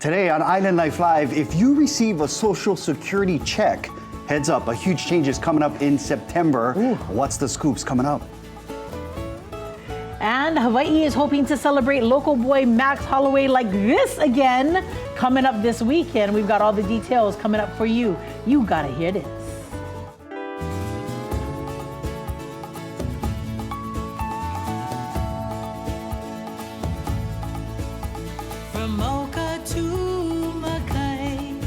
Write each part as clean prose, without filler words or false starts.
Today on Island Life Live, if you receive a Social Security check, heads up, a huge change is coming up in September. Ooh. What's the scoops coming up? And Hawaii is hoping to celebrate local boy Max Holloway like this again coming up this weekend. We've got all the details coming up for you. You gotta hear this. From Mocha to Makai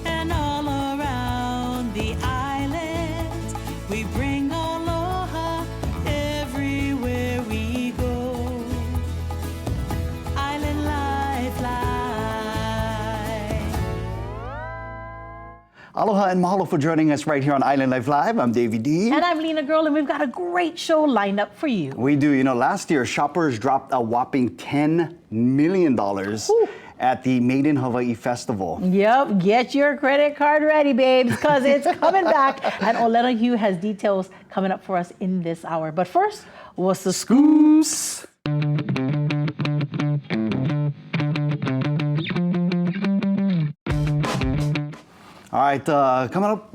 and all around the island, we bring aloha everywhere we go. Island Life Live. Aloha and mahalo for joining us right here on Island Life Live. I'm Davey D. And I'm Lena Girl, and we've got a great show lined up for you. We do. You know, last year, shoppers dropped a whopping $10 million at the Made in Hawaii Festival. Yep, get your credit card ready, babes, because it's coming back. And Olena Hugh has details coming up for us in this hour. But first, what's the Scoops! All right, coming up,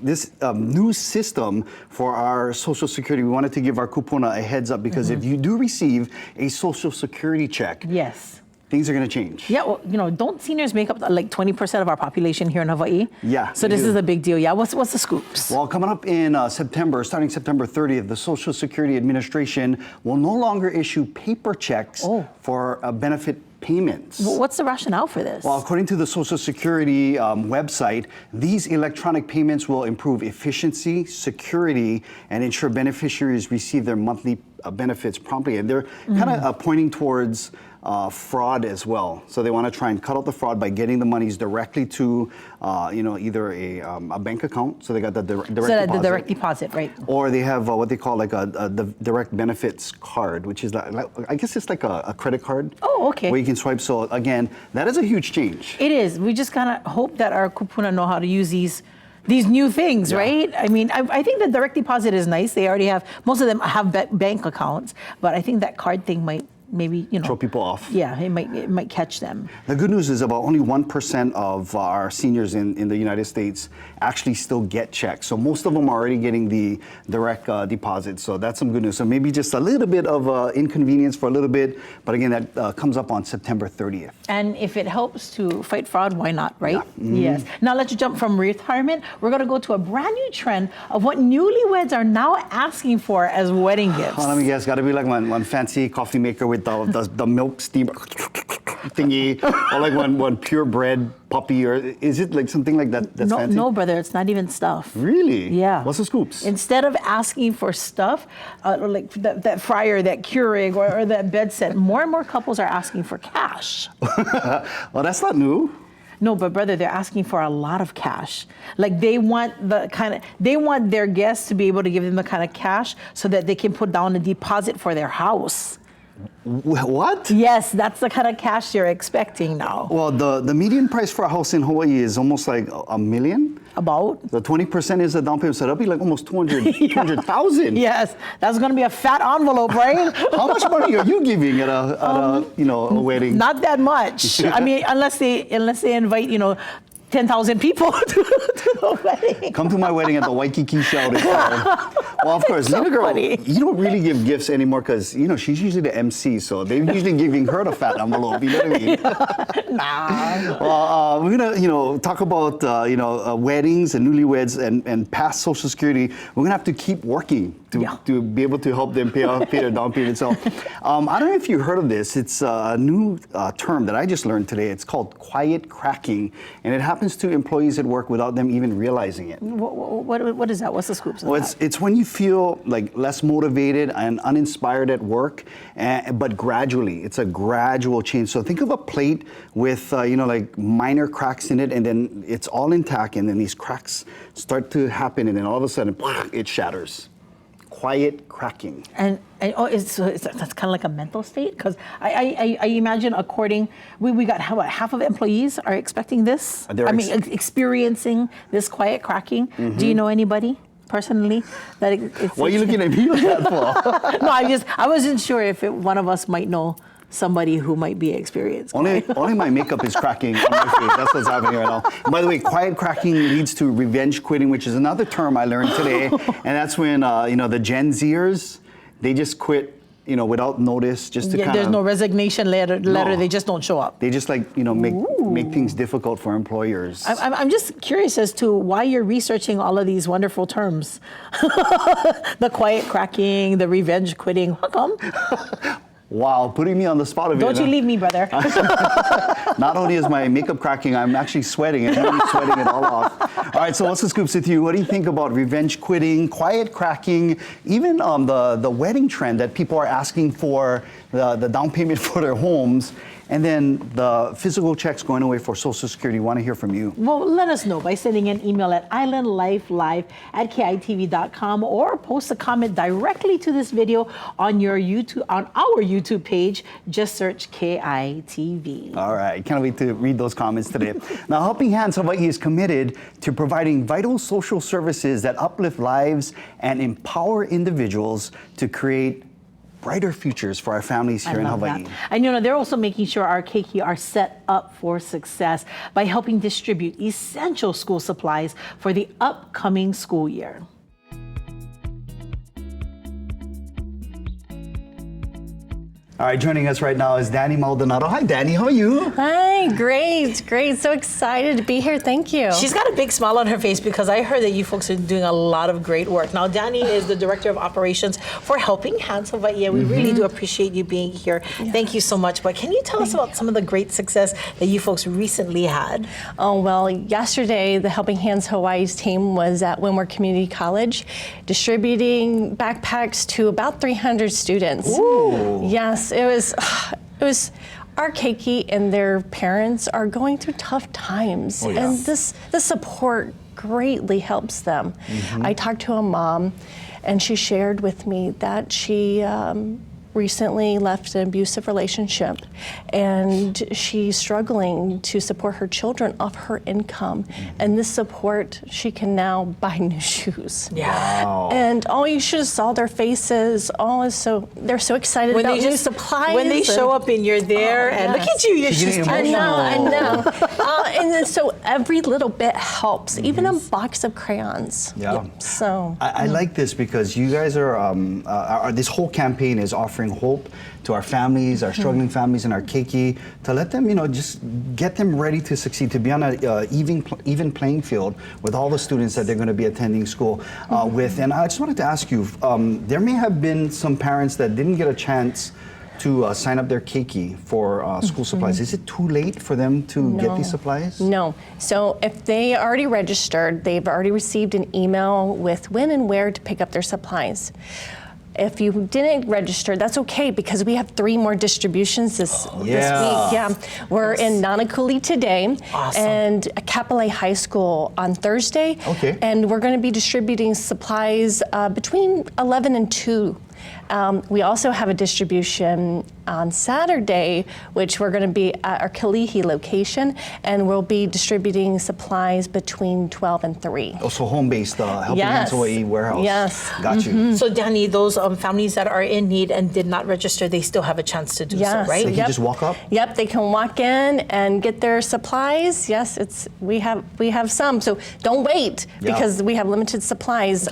this new system for our Social Security, we wanted to give our kupuna a heads up because if you do receive a Social Security check, Yes. things are going to change. Yeah, well, don't seniors make up like 20% of our population here in Hawaii? Yeah, So they this do. is a big deal. Yeah, what's the scoops? Well, coming up in September, starting September 30th, the Social Security Administration will no longer issue paper checks for benefit payments. What's the rationale for this? Well, according to the Social Security website, these electronic payments will improve efficiency, security, and ensure beneficiaries receive their monthly benefits promptly. And they're kind of pointing towards fraud as well. So they want to try and cut out the fraud by getting the monies directly to, either a bank account. So they got the direct deposit. The direct deposit, right? Or they have what they call like the direct benefits card, which is like, I guess it's like a credit card. Oh, okay. Where you can swipe. So again, that is a huge change. It is. We just kind of hope that our kupuna know how to use these new things, right? I mean, I think the direct deposit is nice. They already have, most of them have bank accounts, but I think that card thing might maybe, throw people off. Yeah, it might catch them. The good news is about only 1% of our seniors in the United States actually still get checks. So most of them are already getting the direct deposit. So that's some good news. So maybe just a little bit of inconvenience for a little bit. But again, that comes up on September 30th. And if it helps to fight fraud, why not, right? Yeah. Yes. Now let's jump from retirement. We're going to go to a brand new trend of what newlyweds are now asking for as wedding gifts. Oh, let me guess, got to be like one fancy coffee maker with the milk steamer thingy, or like one purebred puppy, or is it like something like that? That's fancy? No, brother, it's not even stuff. Really? Yeah. What's the scoops? Instead of asking for stuff, like that fryer, that Keurig, or that bed set, more and more couples are asking for cash. Well, that's not new. No, but brother, they're asking for a lot of cash. Like they want their guests to be able to give them the kind of cash so that they can put down a deposit for their house. What? Yes, that's the kind of cash they're expecting now. Well, the median price for a house in Hawaii is almost like $1 million. About? The 20% is the down payment, so that'll be like almost 200,000. Yes, that's going to be a fat envelope, right? How much money are you giving at a wedding? Not that much. I mean, unless they invite 10,000 people to the wedding. Come to my wedding at the Waikiki Shout. Well, of course, so Lena Girl, funny. you don't really give gifts anymore because, she's usually the MC, so they're usually giving her the fat envelope, you know what I mean? Nah. Well, we're going to talk about, weddings and newlyweds and past Social Security. We're going to have to keep working to be able to help them pay their down payment. So I don't know if you heard of this. It's a new term that I just learned today. It's called quiet cracking, and it happens to employees at work without them even realizing it. What is that? What's the scoops? Well, it's when you feel like less motivated and uninspired at work, but gradually. It's a gradual change. So think of a plate with, like minor cracks in it, and then it's all intact, and then these cracks start to happen, and then all of a sudden, it shatters. Quiet cracking. And that's kind of like a mental state, because I imagine we got half of employees are expecting this. Experiencing this quiet cracking. Mm-hmm. Do you know anybody personally that it's? Why are you looking at me like that for? No, I wasn't sure if one of us might know somebody who might be experienced. Only my makeup is cracking on my face. That's what's happening right now. And by the way, quiet cracking leads to revenge quitting, which is another term I learned today. And that's when the Gen Zers, they just quit, without notice, just to kind of. There's no resignation letter. No. They just don't show up. They just make things difficult for employers. I'm just curious as to why you're researching all of these wonderful terms. The quiet cracking, the revenge quitting. How come? Wow, putting me on the spot a bit. Don't you leave me, brother. Not only is my makeup cracking, I'm actually sweating, and I'm sweating it all off. All right, so what's the scoops with you? What do you think about revenge quitting, quiet cracking, even the wedding trend that people are asking for the down payment for their homes, and then the physical checks going away for Social Security? Want to hear from you. Well, let us know by sending an email at islandlifelive@kitv.com or post a comment directly to this video on our YouTube page. Just search KITV. All right, can't wait to read those comments today. Now, Helping Hands Hawaii is committed to providing vital social services that uplift lives and empower individuals to create brighter futures for our families here in Hawaii. That. And they're also making sure our keiki are set up for success by helping distribute essential school supplies for the upcoming school year. All right, joining us right now is Danny Maldonado. Hi, Danny. How are you? Hi, great. So excited to be here. Thank you. She's got a big smile on her face because I heard that you folks are doing a lot of great work. Now, Danny is the Director of Operations for Helping Hands Hawaii. We really do appreciate you being here. Yeah. Thank you so much. But can you tell us about some of the great success that you folks recently had? Oh, well, yesterday, the Helping Hands Hawaii's team was at Windward Community College distributing backpacks to about 300 students. Ooh. Yes. It was our keiki and their parents are going through tough times, and this support greatly helps them. I talked to a mom, and she shared with me that she recently left an abusive relationship, and she's struggling to support her children off her income. And this support, she can now buy new shoes. Yeah. Wow. And you should have saw their faces. They're so excited about new supplies. When they show up and you're there, and look at you, you're just I know. And then so every little bit helps, even a box of crayons. Yeah. So I like this because you guys are this whole campaign is offering hope to our families, our struggling families, and our keiki, to let them, just get them ready to succeed, to be on an even playing field with all the students that they're going to be attending school with. And I just wanted to ask you, there may have been some parents that didn't get a chance to sign up their keiki for school supplies. Is it too late for them to get these supplies? No. So if they already registered, they've already received an email with when and where to pick up their supplies. If you didn't register, that's okay because we have 3 more distributions this week. Yeah, we're in Nanakuli today and Kapolei High School on Thursday. Okay. And we're going to be distributing supplies between 11 and 2. We also have a distribution on Saturday, which we're going to be at our Kalihi location, and we'll be distributing supplies between 12 and 3. Oh, so home-based Helping Hands Hawaii warehouse. Yes. Got you. So, Danny, those families that are in need and did not register, they still have a chance to do so, right? They can just walk up? Yep, they can walk in and get their supplies. Yes, we have some, so don't wait because we have limited supplies.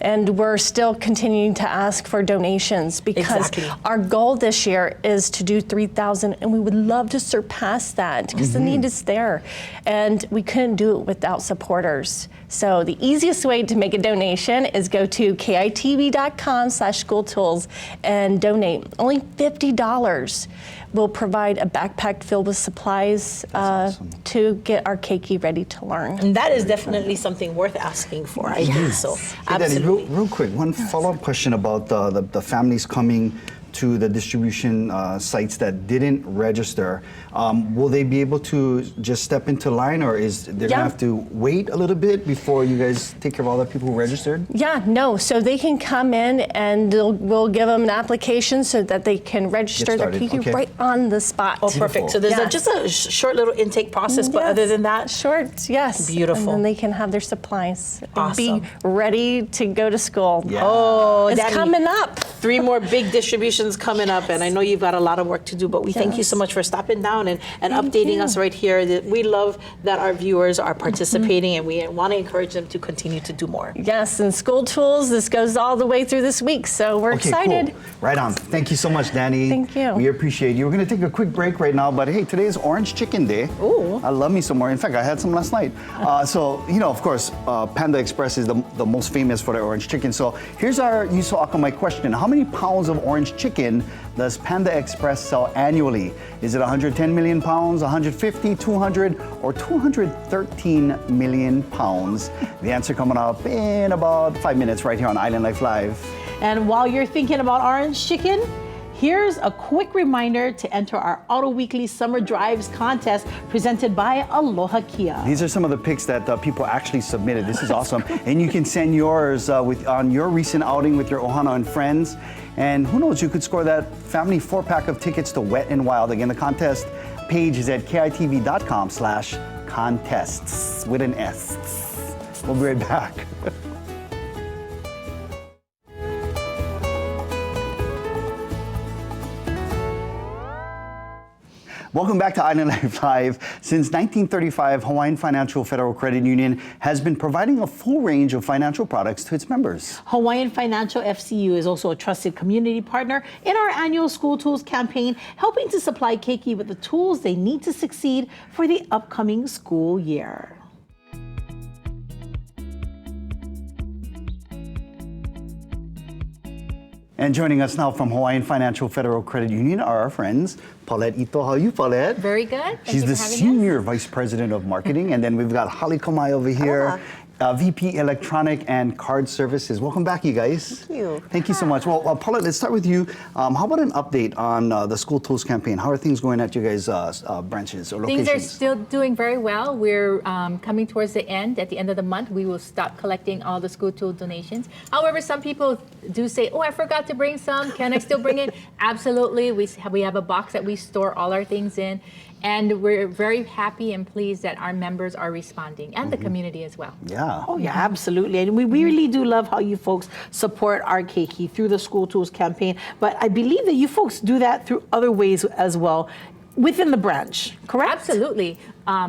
And we're still continuing to ask for donations because our goal this year is to do 3,000, and we would love to surpass that because the need is there, and we couldn't do it without supporters. So the easiest way to make a donation is go to kitv.com/schooltools and donate. Only $50 will provide a backpack filled with supplies to get our keiki ready to learn. And that is definitely something worth asking for, I think so. Hey, Danny, real quick, one follow-up question about the families coming to the distribution sites that didn't register. Will they be able to just step into line, or is they're gonna have to wait a little bit before you guys take care of all the people who registered? Yeah, no. So they can come in and we'll give them an application so that they can register their keiki right on the spot. Oh, perfect. So there's just a short little intake process, but other than that, short, yes. Beautiful. And then they can have their supplies and Awesome. be ready to go to school. Yeah. Oh, It's Danny, coming up. 3 more big distributions celebrations coming up, and I know you've got a lot of work to do, but we thank you so much for stopping down and updating us right here. We love that our viewers are participating, and we want to encourage them to continue to do more. Yes, and school tools, this goes all the way through this week, so we're excited. Cool. Right on. Thank you so much, Danny. Thank you. We appreciate you. We're going to take a quick break right now, but hey, today is Orange Chicken Day. Ooh. I love me some more. In fact, I had some last night. So, of course, Panda Express is the most famous for their orange chicken. So here's our Yuso Akamai question. How many pounds of orange chicken does Panda Express sell annually? Is it 110 million pounds, 150, 200, or 213 million pounds? The answer coming up in about 5 minutes right here on Island Life Live. And while you're thinking about orange chicken, here's a quick reminder to enter our Auto Weekly Summer Drives contest presented by Aloha Kia. These are some of the picks that people actually submitted. This is awesome. And you can send yours on your recent outing with your Ohana and friends. And who knows, you could score that family 4-pack of tickets to Wet and Wild. Again, the contest page is at kitv.com/contests with an S. We'll be right back. Welcome back to Island Life Live. Since 1935, Hawaiian Financial Federal Credit Union has been providing a full range of financial products to its members. Hawaiian Financial FCU is also a trusted community partner in our annual School Tools campaign, helping to supply Keiki with the tools they need to succeed for the upcoming school year. And joining us now from Hawaiian Financial Federal Credit Union are our friends, Paulette Ito. How are you, Paulette? Very good. Thank She's you the for having Senior us. Vice President of Marketing. And then we've got Holly Kamai over here, VP Electronic and Card Services. Welcome back, you guys. Thank you. Thank you so much. Well, Paulette, let's start with you. How about an update on the School Tools campaign? How are things going at you guys' branches or locations? Things are still doing very well. We're coming towards the end. At the end of the month, we will stop collecting all the school tool donations. However, some people do say, oh, I forgot to bring some. Can I still bring it? Absolutely. We have a box that we store all our things in. And we're very happy and pleased that our members are responding, and the community as well. Yeah. Oh, yeah, absolutely. And we really do love how you folks support our Keiki through the School Tools campaign. But I believe that you folks do that through other ways as well within the branch, correct? Absolutely.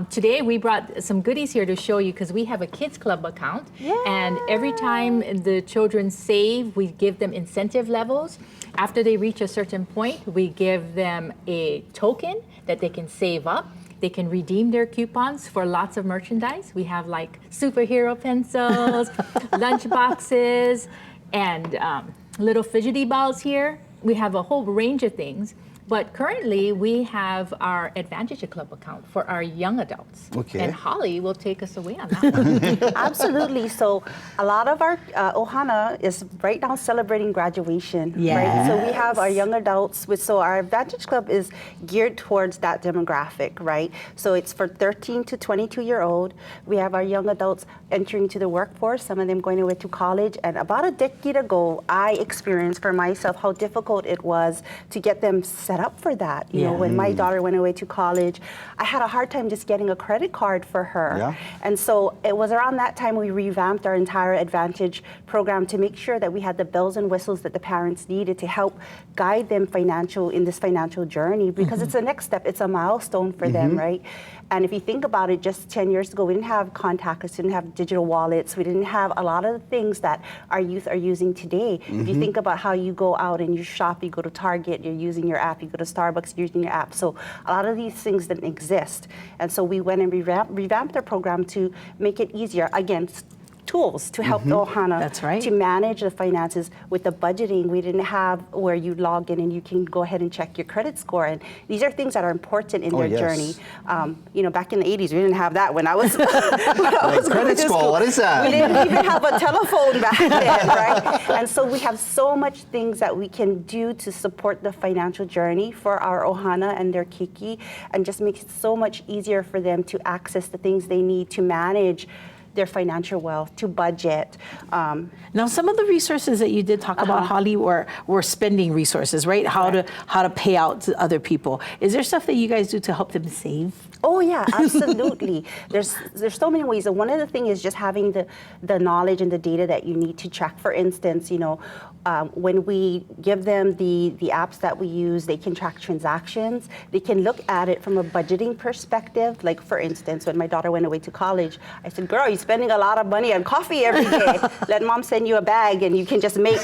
Today we brought some goodies here to show you because we have a kids club account. And every time the children save, we give them incentive levels. After they reach a certain point, we give them a token that they can save up. They can redeem their coupons for lots of merchandise. We have like superhero pencils, lunch boxes, and little fidgety balls here. We have a whole range of things. But currently, we have our Advantage Club account for our young adults. Okay. And Holly will take us away on that. Absolutely. So a lot of our Ohana is right now celebrating graduation. Right? So we have our young adults. So our Advantage Club is geared towards that demographic, right? So it's for 13 to 22-year-old. We have our young adults entering to the workforce, some of them going away to college. And about a decade ago, I experienced for myself how difficult it was to get them set up for that. You know, when my daughter went away to college, I had a hard time just getting a credit card for her. Yeah. And so it was around that time we revamped our entire Advantage program to make sure that we had the bells and whistles that the parents needed to help guide them in this financial journey, because it's the next step, it's a milestone for them, right? And if you think about it, just 10 years ago, we didn't have contactless, we didn't have digital wallets, we didn't have a lot of the things that our youth are using today. If you think about how you go out and you shop, you go to Target, you're using your app, you go to Starbucks, you're using your app. So a lot of these things didn't exist. And so we went and revamped our program to make it easier. Again, tools to help the Ohana to manage the finances. With the budgeting, we didn't have where you log in and you can go ahead and check your credit score. And these are things that are important in their journey. You know, back in the 80s, we didn't have that when I was, credit score, what is that? We didn't even have a telephone back then, right? And so we have so much things that we can do to support the financial journey for our Ohana and their Keiki, and just makes it so much easier for them to access the things they need to manage their financial wealth, to budget. Now, some of the resources that you did talk about, Holly, were spending resources, right? How to pay out to other people. Is there stuff that you guys do to help them save? Oh yeah, absolutely. There's so many ways. And one of the things is just having the knowledge and the data that you need to track. For instance, when we give them the apps that we use, they can track transactions. They can look at it from a budgeting perspective. Like for instance, when my daughter went away to college, I said, "Girl, you're spending a lot of money on coffee every day. Let mom send you a bag and you can just make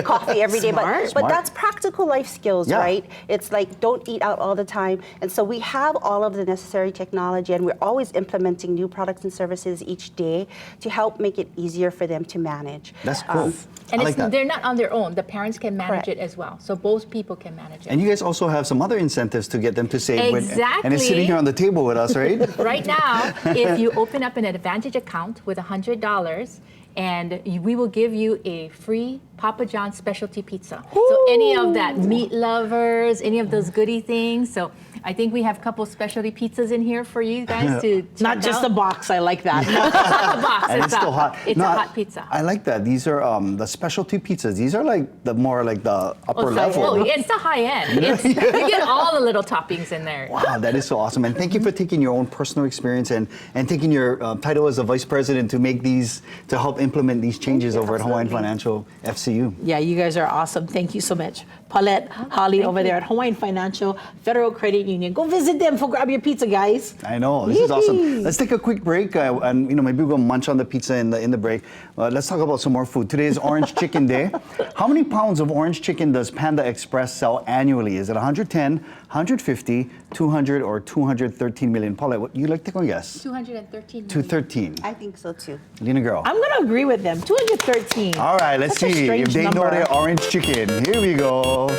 coffee every day." But that's practical life skills, right? It's like, don't eat out all the time. And so we have all of the necessary technology, and we're always implementing new products and services each day to help make it easier for them to manage. That's cool. And like they're not on their own. The parents can manage it as well. So both people can manage it. And you guys also have some other incentives to get them to save. Exactly. And it's sitting here on the table with us, right? Right now, if you open up an Advantage account with $100, and we will give you a free Papa John's specialty pizza. Ooh. So any of that meat lovers, any of those goodie things. So I think we have a couple specialty pizzas in here for you guys to check Not just out. a box, I like that. No, it's not a box. And it's still hot. It's a hot pizza. I like that. These are the specialty pizzas. These are like the upper level. Oh, it's the high end. You get all the little toppings in there. Wow, that is so awesome. And thank you for taking your own personal experience and taking your title as a vice president to help implement these changes over at Hawaiian Financial FCU. Yeah, you guys are awesome. Thank you so much. Paulette, Holly over there at Hawaiian Financial Federal Credit Union. Go visit them for grab your pizza, guys. I know, this is awesome. Let's take a quick break, and maybe we'll munch on the pizza in the break. Let's talk about some more food. Today is Orange Chicken Day. How many pounds of orange chicken does Panda Express sell annually? Is it 110, 150, 200, or 213 million? Paulette, what you like to take a guess? 213 million. 213. I think so too. Lena girl. I'm going to agree with them. 213. All right, let's That's a see if strange they know number. their orange chicken. Here we go.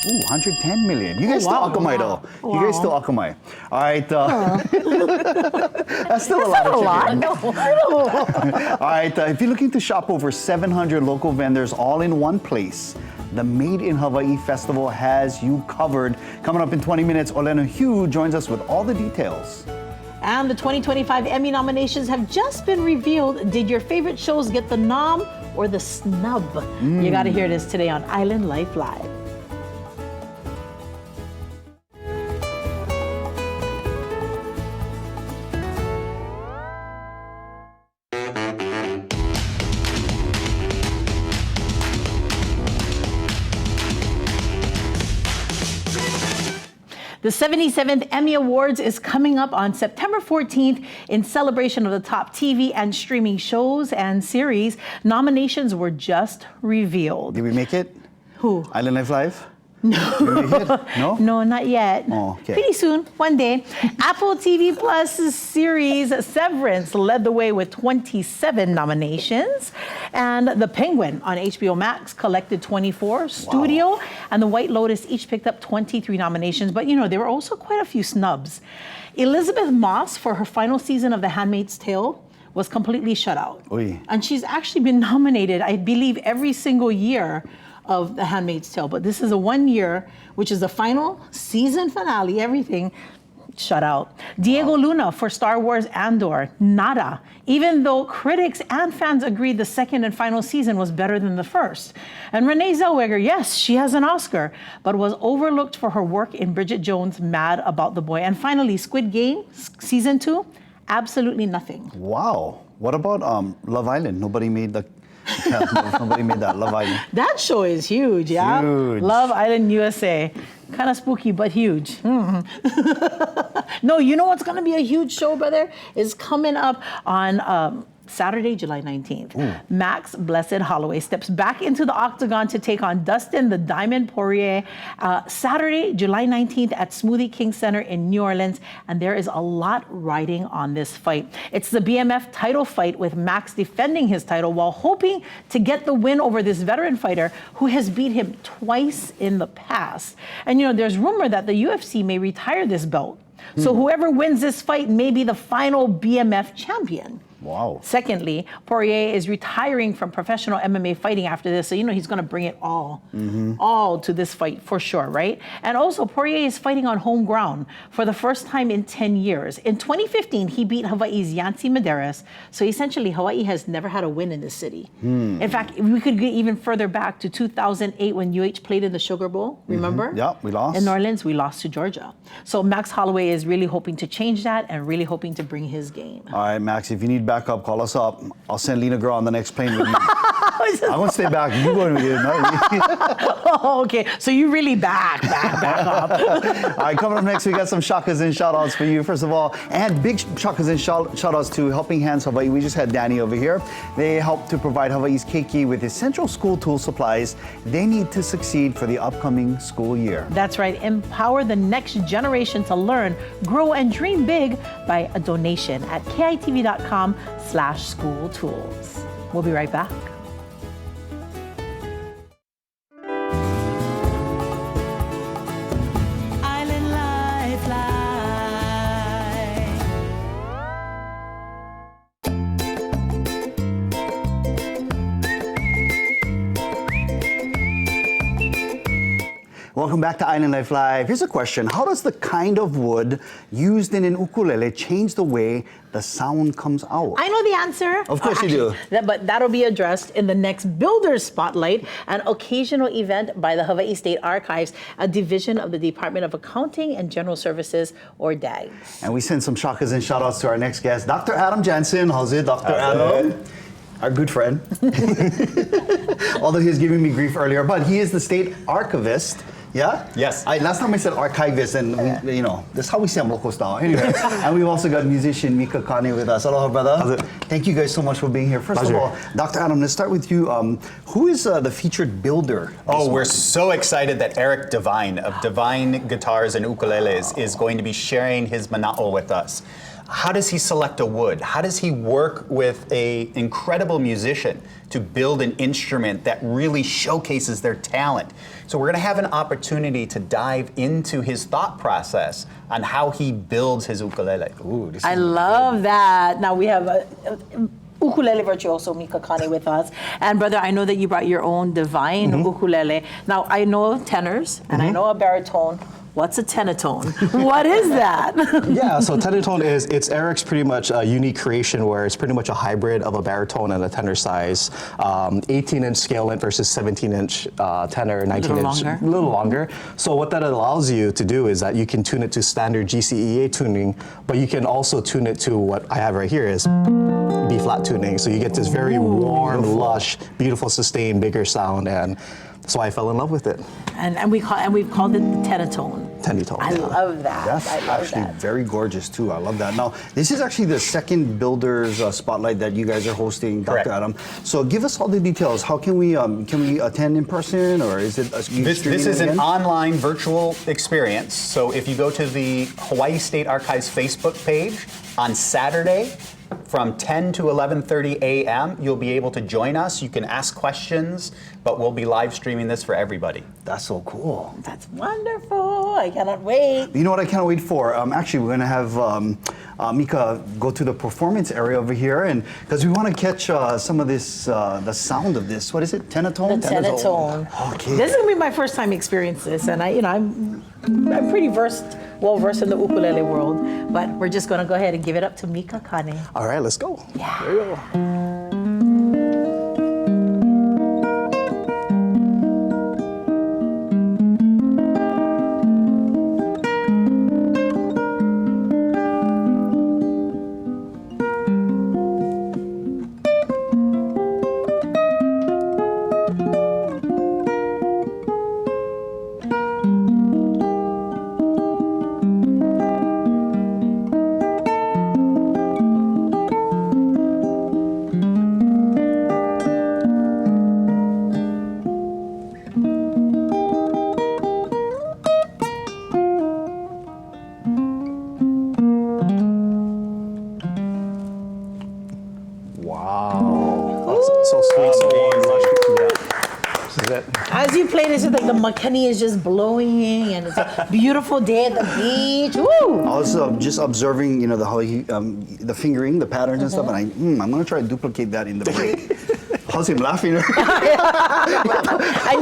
Ooh, 110 million. You guys still akamai though. You guys still akamai. All right. That's still a lot of chicken. All right. If you're looking to shop over 700 local vendors all in one place, the Made in Hawaii Festival has you covered. Coming up in 20 minutes, Olena Hugh joins us with all the details. And the 2025 Emmy nominations have just been revealed. Did your favorite shows get the nom or the snub? You got to hear this today on Island Life Live. The 77th Emmy Awards is coming up on September 14th in celebration of the top TV and streaming shows and series. Nominations were just revealed. Did we make it? Who? Island Life Live? No. Did we make it? No? No, not yet. Oh, okay. Pretty soon, one day. Apple TV Plus series Severance led the way with 27 nominations. And The Penguin on HBO Max collected 24. Studio and The White Lotus each picked up 23 nominations. But, there were also quite a few snubs. Elizabeth Moss, for her final season of The Handmaid's Tale, was completely shut out. Oy. And she's actually been nominated, I believe, every single year of The Handmaid's Tale, but this is a 1 year, which is the final season finale, everything shut out. Diego Luna for Star Wars Andor, nada, even though critics and fans agreed the second and final season was better than the first. And Renee Zellweger, yes, she has an Oscar, but was overlooked for her work in Bridget Jones' Mad About the Boy. And finally, Squid Game, season 2, absolutely nothing. Wow. What about Love Island? Nobody made that. Love Island. That show is huge, yeah? Huge. Love Island USA. Kind of spooky, but huge. No, you know what's going to be a huge show, brother? Is coming up on Saturday, July 19th. Ooh. Max Blessed Holloway steps back into the octagon to take on Dustin the Diamond Poirier. Saturday, July 19th at Smoothie King Center in New Orleans. And there is a lot riding on this fight. It's the BMF title fight with Max defending his title while hoping to get the win over this veteran fighter who has beat him twice in the past. And there's rumor that the UFC may retire this belt. So whoever wins this fight may be the final BMF champion. Wow. Secondly, Poirier is retiring from professional MMA fighting after this, so he's going to bring it all to this fight for sure, right? And also, Poirier is fighting on home ground for the first time in 10 years. In 2015, he beat Hawaii's Yancy Medeiros, so essentially Hawaii has never had a win in this city. In fact, we could get even further back to 2008 when UH played in the Sugar Bowl, remember? Yeah, we lost. In New Orleans, we lost to Georgia. So Max Holloway is really hoping to change that and really hoping to bring his game. All right, Max, if you need backup, call us up. I'll send Lena Girl on the next plane with you. I won't stay back. You go to me. Oh, okay. So you really back up. All right, coming up next, we got some shakas and shout-outs for you, first of all. And big shakas and shout-outs to Helping Hands Hawaii. We just had Danny over here. They help to provide Hawaii's keiki with essential school tool supplies they need to succeed for the upcoming school year. That's right. Empower the next generation to learn, grow, and dream big by a donation at kitv.com/schooltools. We'll be right back. Island Lifeline. Welcome back to Island Life Live. Here's a question. How does the kind of wood used in an ukulele change the way the sound comes out? I know the answer. Of course you do. But that'll be addressed in the next Builders Spotlight, an occasional event by the Hawaii State Archives, a division of the Department of Accounting and General Services, or DAGS. And we send some shakas and shout-outs to our next guest, Dr. Adam Jansen. How's it, Dr. Adam? Our good friend. Although he was giving me grief earlier, but he is the state archivist. Yeah? Yes. Last time I said archivist, and we, that's how we say I'm local style. Anyway, and we've also got musician Mika Kane with us. Aloha, brother. How's it? Thank you guys so much for being here. First Pleasure. of all, Dr. Adam, let's start with you. Who is the featured builder? Oh, we're so excited that Eric Devine of Devine Guitars and Ukuleles is going to be sharing his mana'o with us. How does he select a wood? How does he work with an incredible musician to build an instrument that really showcases their talent? So we're going to have an opportunity to dive into his thought process on how he builds his ukulele. Ooh, this I is love that. Now we have a ukulele virtuoso Mika Kane with us. And brother, I know that you brought your own Divine ukulele. Now I know tenors and I know a baritone. What's a tenatone? What is that? Yeah, so tenatone it's Eric's pretty much a unique creation where it's pretty much a hybrid of a baritone and a tenor size. 18-inch scale length versus 17-inch tenor, 19-inch, a little longer. So what that allows you to do is that you can tune it to standard GCEA tuning, but you can also tune it to what I have right here is B flat tuning. So you get this very warm, lush, beautiful, sustained, bigger sound, and so I fell in love with it. And we've called it the tenatone. Tenatone. I love that. That's I love actually that. very gorgeous too. I love that. Now, this is actually the second Builders Spotlight that you guys are hosting, Dr. Correct. Adam. So give us all the details. How can we attend in person, or is it This is an online virtual experience. So if you go to the Hawaii State Archives Facebook page on Saturday from 10 to 11:30 a.m., you'll be able to join us. You can ask questions, but we'll be live streaming this for everybody. That's so cool. That's wonderful. I cannot wait. You know what I can't wait for? Actually, we're gonna have Mika go to the performance area over here, and because we want to catch some of this, the sound of this. What is it? Tenatone. The tenatone. Okay. This is gonna be my first time experience this, and I'm pretty well versed in the ukulele world. But we're just gonna go ahead and give it up to Mika Kane. All right, let's go. Yeah. There you go. makani is just blowing, and it's a beautiful day at the beach. Woo! I was just observing, you know, the Hawaii, the fingering, the patterns and stuff, and I'm gonna try to duplicate that in the break. How's him laughing? And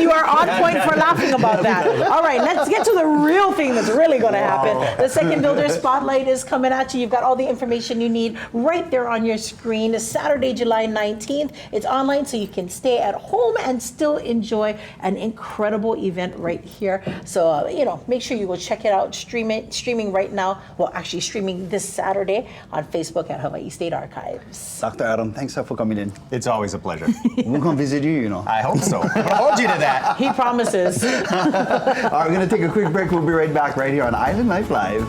you are on point for laughing about that. All right, let's get to the real thing that's really going to happen. The Second Builder Spotlight is coming at you. You've got all the information you need right there on your screen. It's Saturday, July 19th. It's online, so you can stay at home and still enjoy an incredible event right here. So, you know, make sure you go check it out. Streaming right now. Well, actually streaming this Saturday on Facebook at Hawaii State Archives. Dr. Adam, thanks for coming in. It's always a pleasure. We'll come visit you, you know. I hope so. I'll hold you to that. He promises. All right, we're going to take a quick break. We'll be right back right here on Island Life Live.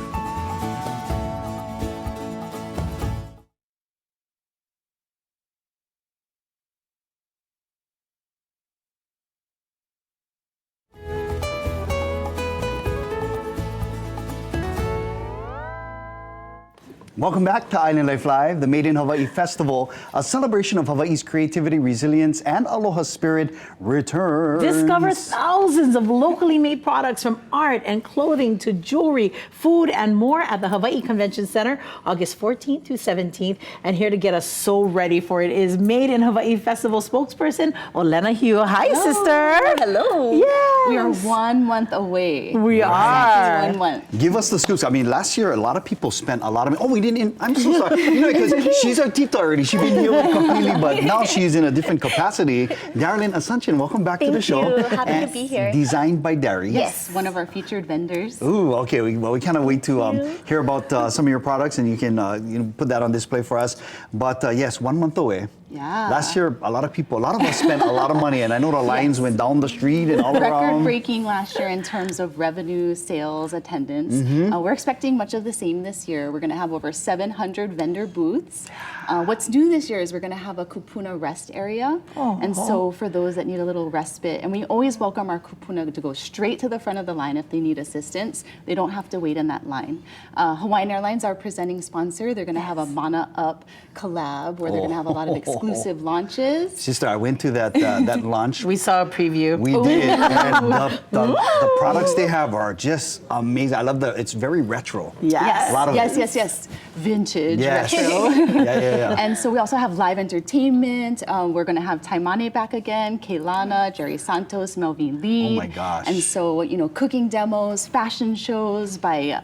Welcome back to Island Life Live, the Made in Hawaii Festival, a celebration of Hawaii's creativity, resilience, and aloha spirit returns. Discover thousands of locally made products from art and clothing to jewelry, food, and more at the Hawaii Convention Center, August 14th to 17th. And here to get us so ready for it is Made in Hawaii Festival spokesperson, Olena Hugh. Hi, sister. Hello. Yes. We are 1 month away. We are. 1 month. Give us the scoops. I mean, last year, a lot of people spent a lot of money. Oh, we didn't. I'm so sorry. You know, because she's our tita already. She's been here with Kapili, but now she's in a different capacity. Darlene Asuncion, welcome back to the show. Thank you. Happy to be here. Designed by Darius. Yes, one of our featured vendors. Ooh, okay. We cannot wait to hear about some of your products, and you can put that on display for us. But yes, 1 month away. Yeah. Last year, a lot of us spent a lot of money, and I know the lines went down the street and all around. Record-breaking last year in terms of revenue, sales, attendance. We're expecting much of the same this year. We're going to have over 700 vendor booths. What's new this year is we're going to have a kupuna rest area. And so for those that need a little respite, and we always welcome our kupuna to go straight to the front of the line if they need assistance. They don't have to wait in that line. Hawaiian Airlines, our presenting sponsor, they're going to have a Mana Up collab where they're going to have a lot of exclusive launches. Sister, I went to that launch. We saw a preview. We did, and the products they have are just amazing. I love it's very retro. Yes. A lot of Yes. Vintage, Yes. retro. Yeah. And so we also have live entertainment. We're going to have Taimane back again, Keilana, Jerry Santos, Melvin Lee. Oh my gosh. And so, cooking demos, fashion shows by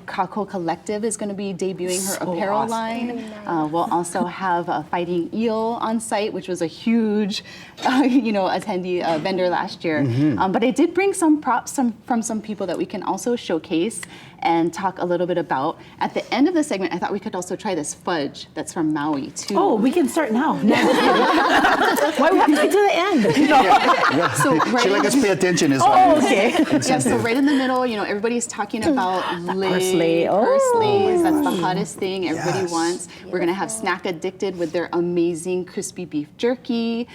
Kako Collective is going to be debuting her apparel line. We'll also have Fighting Eel on site, which was a huge, attendee vendor last year. But I did bring some props from some people that we can also showcase and talk a little bit about. At the end of the segment, I thought we could also try this fudge that's from Maui too. Oh, we can start now. Why we have to wait to the end? So right She like us pay attention is okay. Yeah, so right in the middle, everybody's talking about parsley. Parsley. That's the hottest thing everybody wants. We're going to have Snack Addicted with their amazing crispy beef jerky.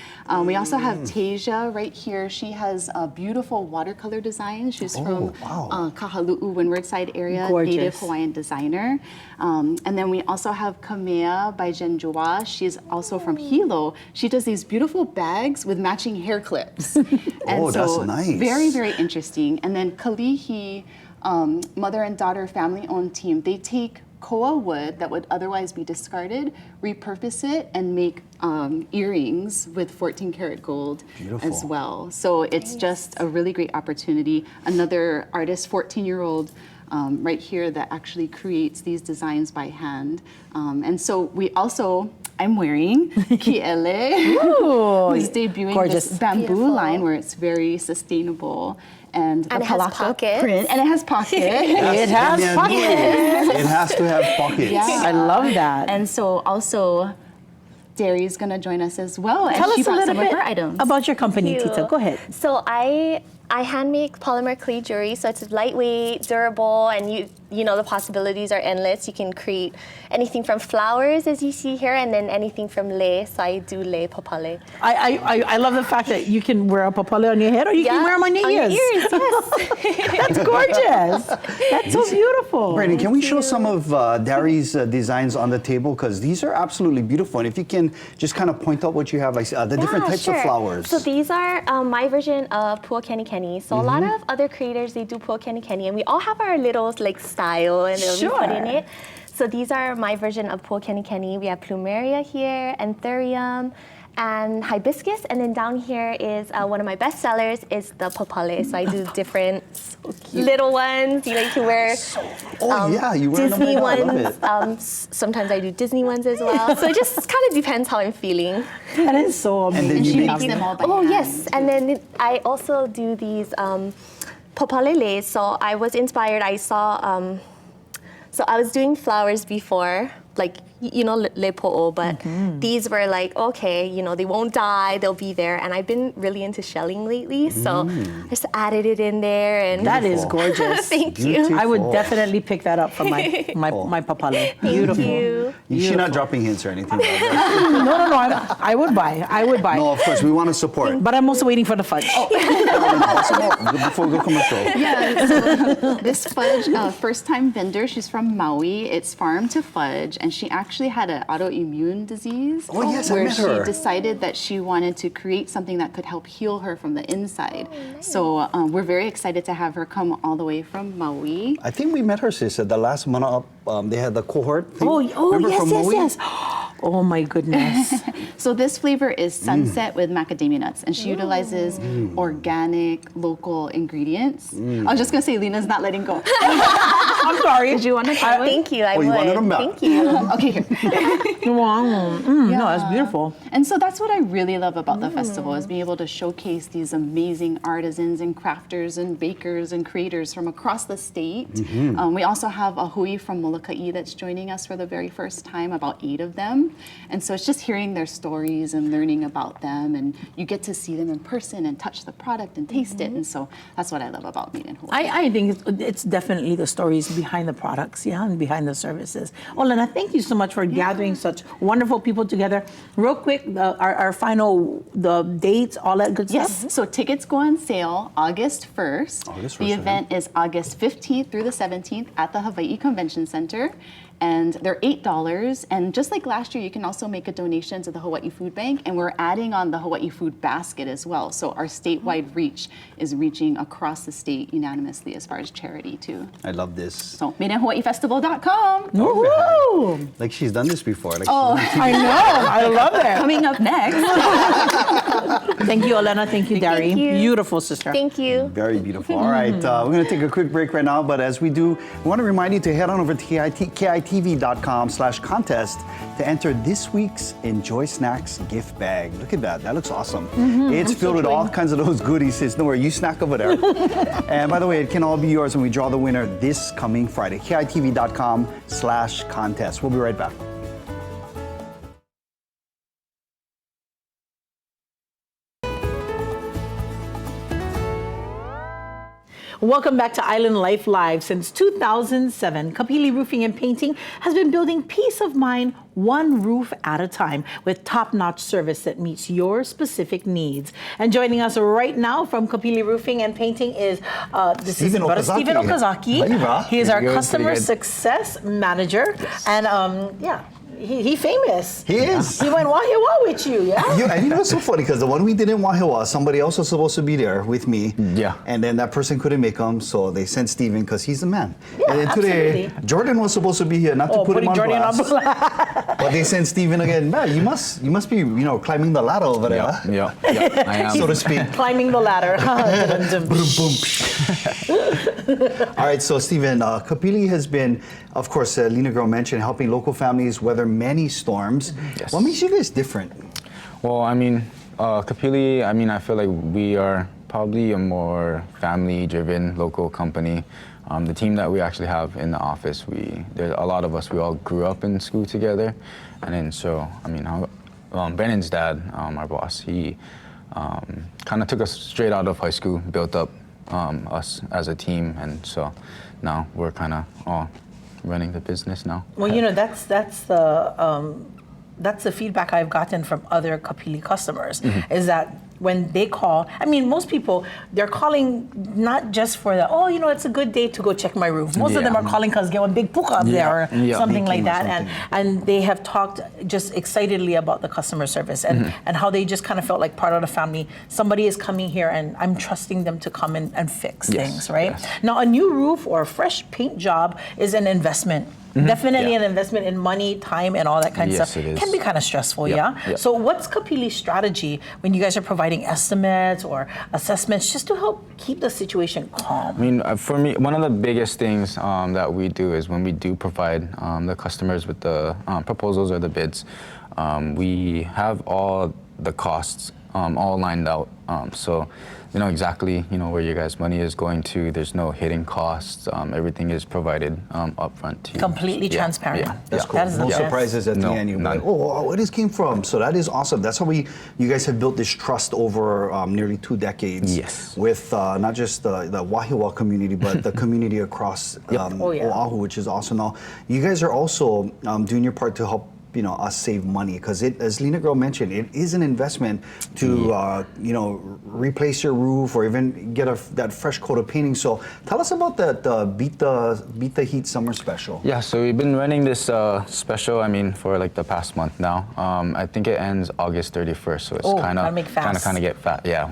We also have Tasia right here. She has a beautiful watercolor design. She's from Kahalu'u, Windward Side area, Gorgeous. native Hawaiian designer. And then we also have Kamea by Jen Joa. She's also from Hilo. She does these beautiful bags with matching hair clips. And that's nice. Very, very interesting. And then Kalihi, mother and daughter family-owned team, they take koa wood that would otherwise be discarded, repurpose it, and make earrings with 14 karat gold as well. So it's just a really great opportunity. Another artist, 14-year-old, right here that actually creates these designs by hand. And so we also, I'm wearing Ki'ele, who's debuting this bamboo line where it's very sustainable. And the it has palaka pockets. print, and it has pockets. It has pockets. It has to have pockets. Yeah. I love that. And so also, Dari's gonna join us as well. And Tell she us a brought little some bit of her items. about your company, Thank you. Tita. Go ahead. So I hand make polymer clay jewelry, so it's lightweight, durable, and you know the possibilities are endless. You can create anything from flowers, as you see here, and then anything from lei. So I do lei papale. I love the fact that you can wear a papale on your head, or you can wear them on your ears. Yes. That's gorgeous. That's so beautiful. Brandon, can we show some of Dari's designs on the table? Because these are absolutely beautiful. And if you can just kind of point out what you have, like the different types of flowers. So these are my version of Puakeni candy kenny. So a lot of other creators, they do pu'okeni, and we all have our little like style and that we put in it. So these are my version of pu'okeni. We have plumeria here, anthurium, and hibiscus, and then down here is one of my best sellers is the papale. So I do different little ones. You know, you can wear you wear Disney them. I love ones. it. Sometimes I do Disney ones as well. So it just kind of depends how I'm feeling. That is so amazing. then you She make makes them all by Oh hand. yes, and then I also do these popaleles. So I was inspired. I saw. So I was doing flowers before, like, you know, lepo'o, but these were like, okay, you know, they won't die, they'll be there. And I've been really into shelling lately, so I just added it in there. And That is gorgeous. Thank you. I would definitely pick that up for my papale. Beautiful. you. She's not dropping hints or anything like that. No, I would buy. No, of course, we want to support. But I'm also waiting for the fudge. Before we go commercial. Yeah, so this fudge, first-time vendor, she's from Maui. It's farm to fudge, and she actually had an autoimmune disease. Oh, yes, I where met she her. decided that she wanted to create something that could help heal her from the inside. So we're very excited to have her come all the way from Maui. I think we met her, sis, at the last Mana Up. They had the cohort thing. Remember yes, from Maui? yes. Oh my goodness. So this flavor is sunset with macadamia nuts, and she utilizes organic, local ingredients. I was just gonna say, Lena's not letting go. I'm sorry. Did you want to try one? Thank you. I Oh, you would. wanted them back. Thank you. Okay, here. Wow. No, that's beautiful. And so that's what I really love about the festival is being able to showcase these amazing artisans and crafters and bakers and creators from across the state. We also have a hui from Molokai that's joining us for the very first time, about 8 of them. And so it's just hearing their stories and learning about them, and you get to see them in person and touch the product and taste it. And so that's what I love about Made in Hawaii. I think it's definitely the stories behind the products, and behind the services. Oh, Lena, thank you so much for gathering such wonderful people together. Real quick, our final, the dates, all that good stuff. Yes, so tickets go on sale August 1st. The event is August 15th through the 17th at the Hawai'i Convention Center. And they're $8. And just like last year, you can also make a donation to the Hawaii Food Bank. And we're adding on the Hawaii Food Basket as well. So our statewide reach is reaching across the state unanimously as far as charity too. I love this. So madeinhawaiifestival.com. Woo-hoo! Like she's done this before. Like I know. I love it. Coming up next. Thank you, Elena. Thank you, Dari. Thank you. Beautiful sister. Thank you. Very beautiful. All right, we're going to take a quick break right now, but as we do, we want to remind you to head on over to kitv.com/contest to enter this week's Enjoy Snacks gift bag. Look at that. That looks awesome. It's filled with all kinds of those goodies. Sis, don't worry, you snack over there. And by the way, it can all be yours when we draw the winner this coming Friday. kitv.com/contest. We'll be right back. Welcome back to Island Life Live. Since 2007, Kapili Roofing and Painting has been building peace of mind one roof at a time with top-notch service that meets your specific needs. And joining us right now from Kapili Roofing and Painting is Stephen Okazaki. He is our Pretty good, customer pretty good. success manager. And he famous. He is. He went wahiwa with you, yeah? And you know, it's so funny because the one we did in Wahiawa, somebody else was supposed to be there with me. Yeah. And then that person couldn't make them, so they sent Steven because he's the man. Yeah, and then today, absolutely. Jordan was supposed to be here, not to put him on Jordan blast. on blast. But they sent Steven again. Man, you must be, climbing the ladder over there, huh? Yeah, I am. so to speak. Climbing the ladder. All right, so Steven, Kapili has been, of course, Lena Girl mentioned, helping local families weather many storms. Yes. What makes you guys different? Well, Kapili, I feel like we are probably a more family-driven local company. The team that we actually have in the office, there's a lot of us, we all grew up in school together. And then Brennan's dad, our boss, he kind of took us straight out of high school, built up us as a team. And so now we're kind of all running the business now. Well, that's the feedback I've gotten from other Kapili customers is that when they call. I mean, most people, they're calling not just for the, oh, you know, it's a good day to go check my roof. Most of them are calling because get one big puka up there or something like that. And they have talked just excitedly about the customer service and how they just kind of felt like part of the family. Somebody is coming here and I'm trusting them to come in and fix things, right? Now, a new roof or a fresh paint job is an investment. Definitely an investment in money, time, and all that kind of stuff. It is. Can be kind of stressful, So what's Kapili's strategy when you guys are providing estimates or assessments just to help keep the situation calm? I mean, for me, one of the biggest things that we do is when we do provide the customers with the proposals or the bids, we have all the costs all lined out. So you know exactly where your guys' money is going to. There's no hidden costs. Everything is provided upfront to you. Completely transparent. That's cool. That is No the best. surprises at the end. You're like, oh, where this came from. So that is awesome. That's how you guys have built this trust over nearly 2 decades. Yes. With not just the Wahiawa community, but the community across Oahu, which is awesome. Now, you guys are also doing your part to help us save money, because as Lena Girl mentioned, it is an investment to replace your roof or even get that fresh coat of painting. So tell us about the Beat the Heat Summer Special. Yeah, so we've been running this special, for like the past month now. I think it ends August 31st, so it's kind of get fat. Yeah.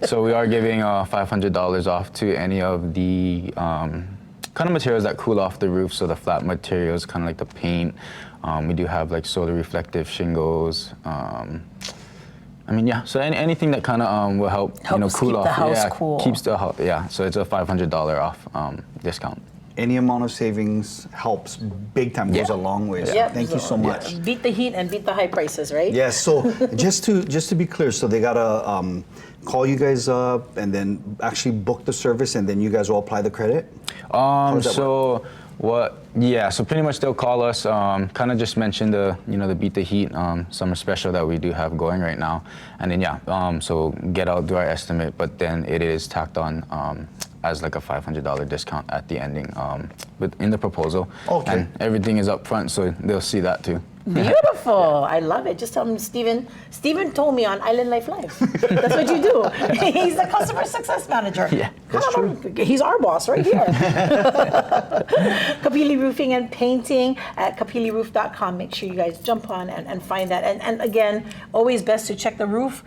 So we are giving $500 off to any of the kind of materials that cool off the roof. So the flat materials, kind of like the paint. We do have like solar reflective shingles. So anything that kind of will help cool keep off. The house cool. Keeps the house. Yeah, so it's a $500 off discount. Any amount of savings helps big time, goes a long way. So thank you so much. Beat the heat and beat the high prices, right? Yes. So just to be clear, so they gotta call you guys up and then actually book the service, and then you guys will apply the credit. So pretty much they'll call us, kind of just mention the the Beat the Heat summer special that we do have going right now, and then so get out, do our estimate, but then it is tacked on as like a $500 discount at the ending in the proposal. Okay. And everything is up front, so they'll see that too. Beautiful. I love it. Just tell them, Steven told me on Island Life Live. That's what you do. He's the customer success manager. Yeah, that's true. He's our boss right here. Kapili Roofing and Painting at kapiliroof.com. Make sure you guys jump on and find that. And again, always best to check the roof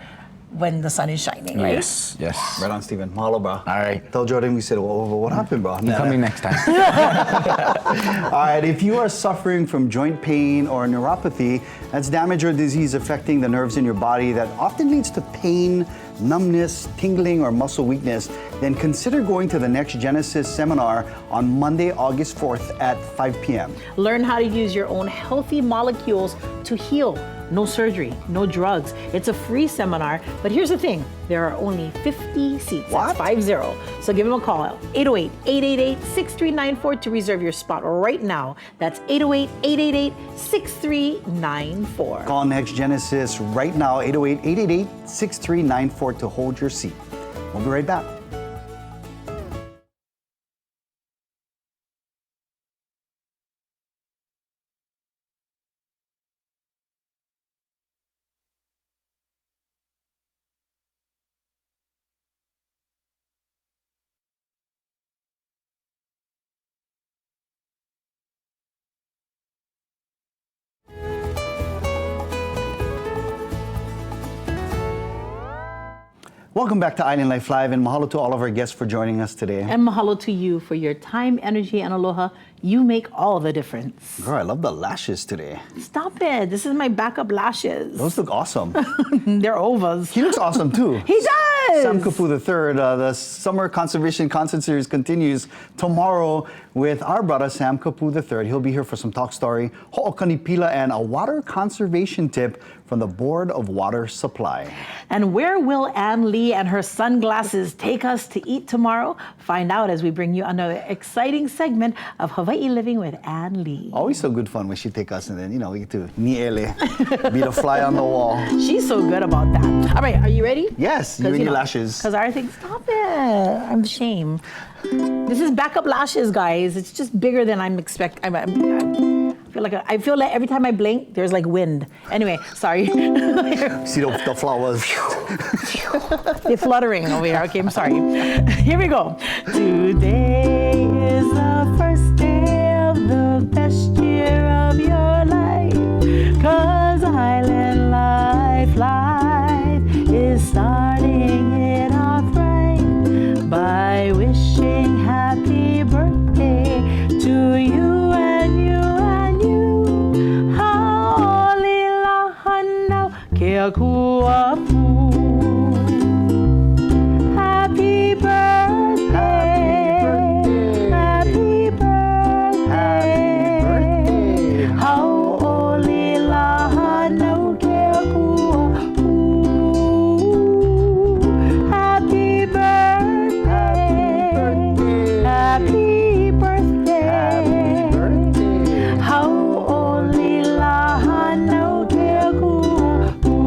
when the sun is shining, right? Yes. Right on, Steven. Mahalo, bro. All right. Tell Jordan we said, well, what happened, bro? I'm coming next time. All right, if you are suffering from joint pain or neuropathy, that's damage or disease affecting the nerves in your body that often leads to pain, numbness, tingling, or muscle weakness, then consider going to the Next Genesis seminar on Monday, August 4th at 5 p.m. Learn how to use your own healthy molecules to heal. No surgery, no drugs. It's a free seminar, but here's the thing. There are only 50 seats. What? That's 50. So give them a call, 808-888-6394 to reserve your spot right now. That's 808-888-6394. Call Next Genesis right now, 808-888-6394 to hold your seat. We'll be right back. Welcome back to Island Life Live, and mahalo to all of our guests for joining us today. And mahalo to you for your time, energy, and aloha. You make all the difference. Girl, I love the lashes today. Stop it. This is my backup lashes. Those look awesome. They're ovas. He looks awesome too. He does. Sam Kapu III, the Summer Conservation Concert Series continues tomorrow with our brother Sam Kapu III. He'll be here for some talk story, ho'okanipila, and a water conservation tip from the Board of Water Supply. And where will Ann Lee and her sunglasses take us to eat tomorrow? Find out as we bring you another exciting segment of Hawai'i Living with Ann Lee. Always so good fun when she take us, and then, we get to niele, be the fly on the wall. She's so good about that. All right, are you ready? Yes, you and your lashes. Because our thing, stop it. I'm ashamed. This is backup lashes, guys. It's just bigger than I'm expecting. I feel like every time I blink, there's like wind. Anyway, sorry. See the flowers. They're fluttering over here. Okay, I'm sorry. Here we go. Today is the first day of the best year of your life. 'Cause Island Life is starting it off right by wishing happy birthday to you and you and you. Haolila hanau ke akuapu. Happy birthday. Happy birthday. Haolila hanau ke akuapu. Happy birthday. Happy birthday. Haolila hanau ke akuapu.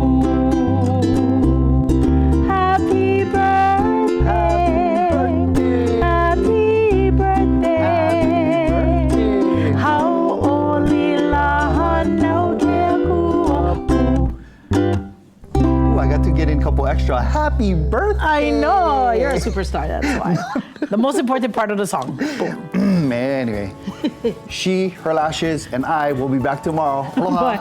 Happy birthday. Happy birthday. Haolila hanau ke akuapu. Ooh, I got to get in a couple extra. Happy birthday! I know, you're a superstar, that's why. The most important part of the song. Boom. Man, anyway, she, her lashes, and I will be back tomorrow. Aloha. Bye.